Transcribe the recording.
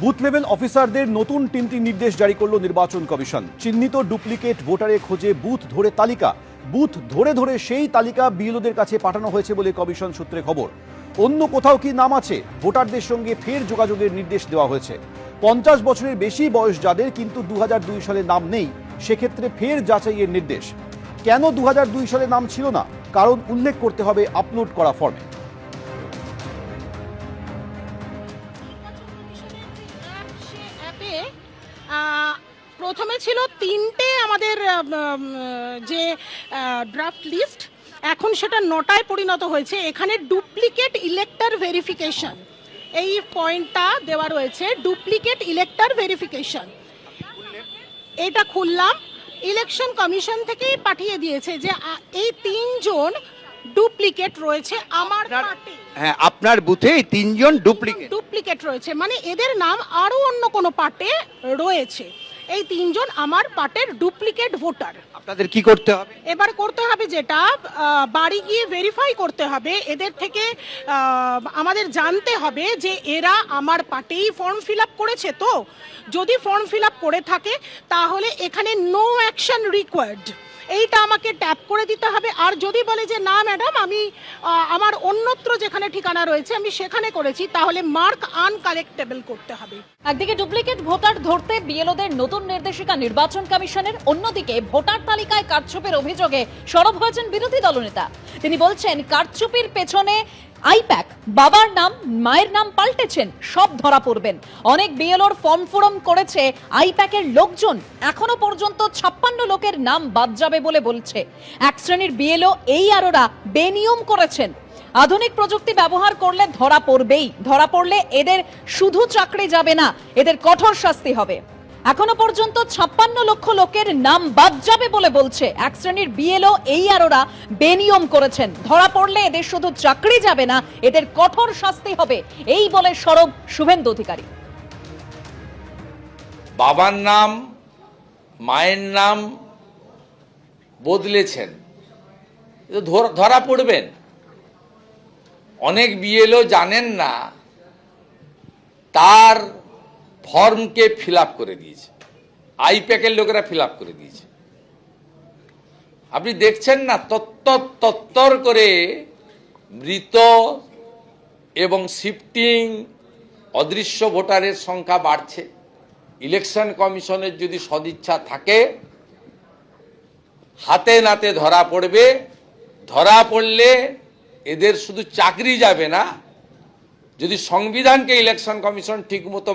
Booth level অফিসারদের নতুন 3টি নির্দেশ জারি করল নির্বাচন কমিশন। চিহ্নিত ডুপ্লিকেট ভোটারের খোঁজে বুথ ধরে তালিকা, বুথ ধরে ধরে সেই তালিকা বিএলওদের কাছে পাঠানো হয়েছে বলে কমিশন সূত্রে খবর। অন্য কোথাও কি নাম আছে, ভোটারদের সঙ্গে ফের যোগাযোগের নির্দেশ দেওয়া হয়েছে। 50 বছরের বেশি বয়স যাদের কিন্তু 2002 সালে নাম নেই, সেক্ষেত্রে ফের যাচাইয়ের নির্দেশ। কেন 2002 সালে নাম ছিল না, কারণ উল্লেখ করতে হবে আপলোড করা ফর্মে। প্রথমে ছিল 3টে আমাদের যে ড্রাফট লিস্ট, এখন সেটা 9টায় পরিণত হয়েছে। এখানে ডুপ্লিকেট ইলেক্টর ভেরিফিকেশন, এই পয়েন্টটা দেওয়া রয়েছে, ডুপ্লিকেট ইলেক্টর ভেরিফিকেশন। এটা খুললাম, ইলেকশন কমিশন থেকেই পাঠিয়ে দিয়েছে যে এই 3 জন ডুপ্লিকেট রয়েছে আমার পার্টি। হ্যাঁ, আপনার বুথে 3 জন ডুপ্লিকেট রয়েছে, মানে এদের নাম আরো অন্য কোনো পার্টে রয়েছে। এই 3 জন আমার পার্টের ডুপ্লিকেট ভোটার। আপনাদের কি করতে হবে? এবার করতে হবে যেটা, বাড়ি গিয়ে ভেরিফাই করতে হবে, এদের থেকে আমাদের জানতে হবে যে এরা আমার পার্টেই ফর্ম ফিল আপ করেছে। তো যদি ফর্ম ফিল আপ করে থাকে তাহলে এখানে নো অ্যাকশন রিকোয়ার্ড, এইটা আমাকে ট্যাপ করে দিতে হবে। আর যদি বলে যে না ম্যাডাম, আমি আমার অন্যত্র যেখানে ঠিকানা রয়েছে আমি সেখানে করেছি, তাহলে মার্ক আনকালেক্টেবল করতে হবে। একদিকে ডুপ্লিকেট ভোটার ধরতে বিএলওদের নতুন নির্দেশিকা নির্বাচন কমিশনের, অন্যদিকে ভোটার তালিকায় কারচুপির অভিযোগে সরব হয়েছেন বিরোধী দলনেতা। তিনি বলছেন কারচুপির পেছনে আইপ্যাক, বাবার নাম মায়ের নাম পাল্টেছেন, সব ধরা পড়বেন। অনেক বিএলওর ফর্ম ফোরম করেছে আইপ্যাকের লোকজন, এখনো পর্যন্ত 56 লোকের নাম বাদ যাবে বলে বলছে। এক শ্রেণীর বিএলও এই আরোরা বেনিয়ম করেছেন। আধুনিক প্রযুক্তি ব্যবহার করলে ধরা পড়বেই, ধরা পড়লে এদের শুধু চাকরি যাবে না, এদের কঠোর শাস্তি হবে। এখনো পর্যন্ত 56 লক্ষ লোকের নাম বাদ যাবে বলে বলছে এক শ্রেণীর বিএলও এই আরোরা বেনিয়ম করেছেন। ধরা পড়লে এদের শুধু চাকরি যাবে না, এদের কঠোর শাস্তি হবে, এই বলে সরব শুভেন্দু অধিকারী। বাবার নাম মায়ের নাম বদলেছেন, ধরা পড়বেন। অনেক বিএলও জানেন না তার ফর্মকে ফিল আপ করে দিয়েছে, আইপ্যাকের লোকেরা ফিল আপ করে দিয়েছে। আপনি দেখছেন না তত্তর করে মৃত এবং শিফটিং অদৃশ্য ভোটারের সংখ্যা বাড়ছে। ইলেকশন কমিশনের যদি সদিচ্ছা থাকে হাতে নাতে ধরা পড়বে। ধরা পড়লে এদের শুধু চাকরি যাবে না, যদি সংবিধানকে ইলেকশন কমিশন ঠিকমতো